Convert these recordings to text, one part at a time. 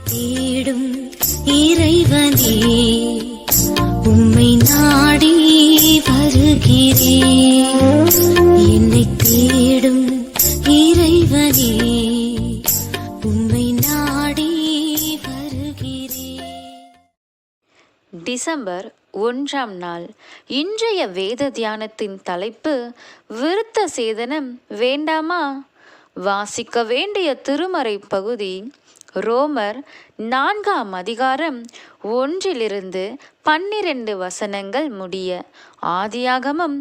தேடும் இறைவனே, உம்மை நாடி வருகிறேன். என்னை தேடும் இறைவனே, உம்மை நாடி வருகிறேன். டிசம்பர் 1ஆம் நாள். இன்றைய வேத தியானத்தின் தலைப்பு விருத்த சேதனம் வேண்டாமா? வாசிக்க வேண்டிய திருமறை பகுதி ரோமர் 4ஆம் அதிகாரம் 1-12 வசனங்கள் முடிய, ஆதியாகமம்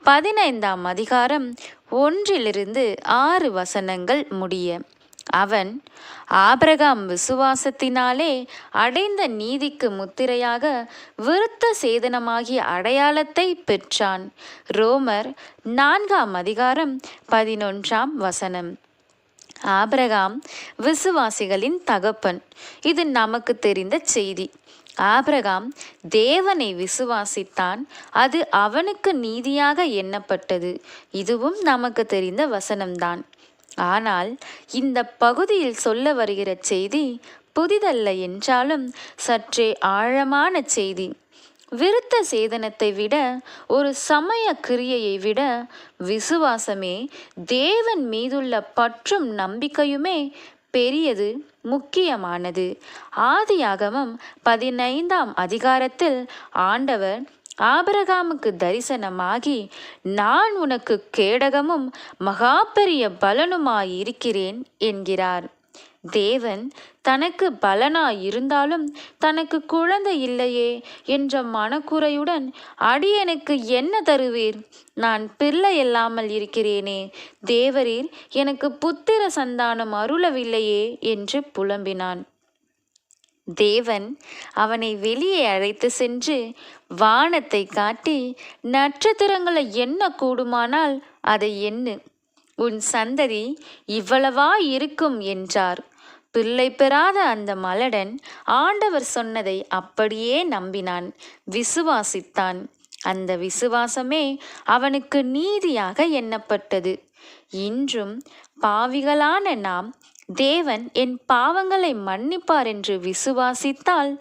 15ஆம் அதிகாரம் 1-6 வசனங்கள் முடிய. அவன் ஆபிரகாம் விசுவாசத்தினாலே அடைந்த நீதிக்கு முத்திரையாக விருத்த சேதனமாகிய அடையாளத்தை பெற்றான். ரோமர் 4ஆம் அதிகாரம் 11ஆம் வசனம். ஆபிரகாம் விசுவாசிகளின் தகப்பன். இது நமக்கு தெரிந்த செய்தி. ஆபிரகாம் தேவனை விசுவாசித்தான், அது அவனுக்கு நீதியாக எண்ணப்பட்டது. இதுவும் நமக்கு தெரிந்த வசனம்தான். ஆனால் இந்த பகுதியில் சொல்ல வருகிற செய்தி புதிதல்ல என்றாலும் சற்றே ஆழமான செய்தி. விருத்த சேதனத்தை விட, ஒரு சமய கிரியையை விட, விசுவாசமே, தேவன் மீதுள்ள பற்றும் நம்பிக்கையுமே பெரியது, முக்கியமானது. ஆதியாகமம் 15ஆம் அதிகாரத்தில் ஆண்டவர் ஆபிரகாமுக்கு தரிசனமாகி, நான் உனக்கு கேடகமும் மகா பெரிய பலனுமாயிருக்கிறேன் என்கிறார். தேவன் தனக்கு பலனாயிருந்தாலும் தனக்கு குழந்தை இல்லையே என்ற மனக்குறையுடன், அடியனுக்கு என்ன தருவீர்? நான் பிள்ளை இல்லாமல் இருக்கிறேனே, தேவரீர் எனக்கு புத்திர சந்தானம் அருளவில்லையே என்று புலம்பினான். தேவன் அவனை வெளியே அழைத்து சென்று வானத்தை காட்டி, நட்சத்திரங்களை எண்ண கூடுமானால் அதை எண்ணு, உன் சந்ததி இவ்வளவா இருக்கும் என்றார். பிள்ளை பெறாத அந்த மலடன் ஆண்டவர் சொன்னதை அப்படியே நம்பினான், விசுவாசித்தான். அந்த விசுவாசமே அவனுக்கு நீதியாக எண்ணப்பட்டது. இன்றும் பாவிகளான நாம் தேவன் என் பாவங்களை மன்னிப்பார் என்று விசுவாசித்தால்,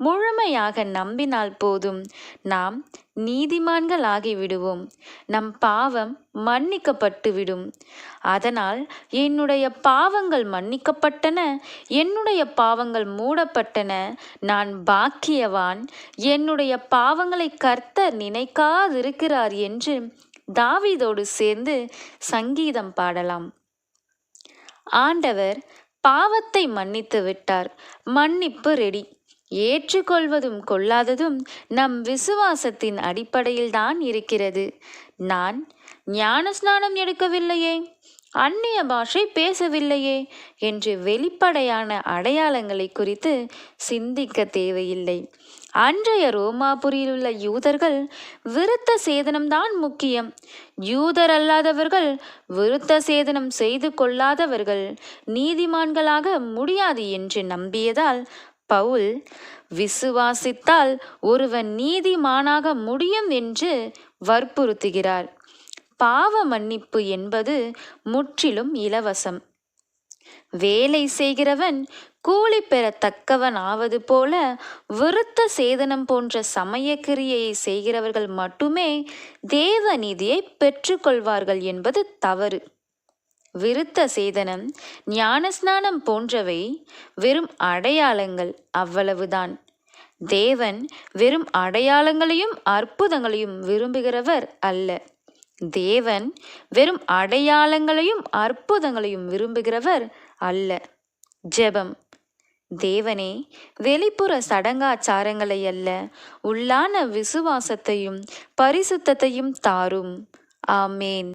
முழுமையாக நம்பினால் போதும், நாம் நீதிமான்கள் ஆகிவிடுவோம். நம் பாவம் மன்னிக்கப்பட்டுவிடும். அதனால் என்னுடைய பாவங்கள் மன்னிக்கப்பட்டன, என்னுடைய பாவங்கள் மூடப்பட்டன, நான் பாக்கியவான், என்னுடைய பாவங்களை கர்த்தர் நினைக்காதிருக்கிறார் என்று தாவீதோடு சேர்ந்து சங்கீதம் பாடலாம். ஆண்டவர் பாவத்தை மன்னித்து விட்டார். மன்னிப்பு ரெடி. ஏற்றுக்கொள்வதும் கொள்ளாததும் நம் விசுவாசத்தின் அடிப்படையில்தான் இருக்கிறது. நான் ஞானஸ்நானம் எடுக்கவில்லையே, அந்நிய பாஷை பேசவில்லையே என்று வெளிப்படையான அடையாளங்களை குறித்து சிந்திக்க தேவையில்லை. அன்றைய ரோமாபுரியில் உள்ள யூதர்கள் விருத்த சேதனம்தான் முக்கியம். யூதர் அல்லாதவர்கள், விருத்த சேதனம் செய்து கொள்ளாதவர்கள் நீதிமான்களாக முடியாது என்று நம்பியதால் பவுல் விசுவாசித்தால் ஒருவன் நீதிமானாக முடியும் என்று வற்புறுத்துகிறார். பாவ மன்னிப்பு என்பது முற்றிலும் இலவசம். வேலை செய்கிறவன் கூலி பெறத்தக்கவன் ஆவது போல, விருத்த சேதனம் போன்ற சமய கிரியையை செய்கிறவர்கள் மட்டுமே தேவ நீதியை பெற்றுக்கொள்வார்கள் என்பது தவறு. விருத்த சேதனம், ஞானஸ்நானம் போன்றவை வெறும் அடையாளங்கள், அவ்வளவுதான். தேவன் வெறும் அடையாளங்களையும் அற்புதங்களையும் விரும்புகிறவர் அல்ல. தேவன் வெறும் அடையாளங்களையும் அற்புதங்களையும் விரும்புகிறவர் அல்ல. ஜெபம். தேவனே, வெளிப்புற சடங்காச்சாரங்களை அல்ல, உள்ளான விசுவாசத்தையும் பரிசுத்தத்தையும் தாரும். ஆமேன்.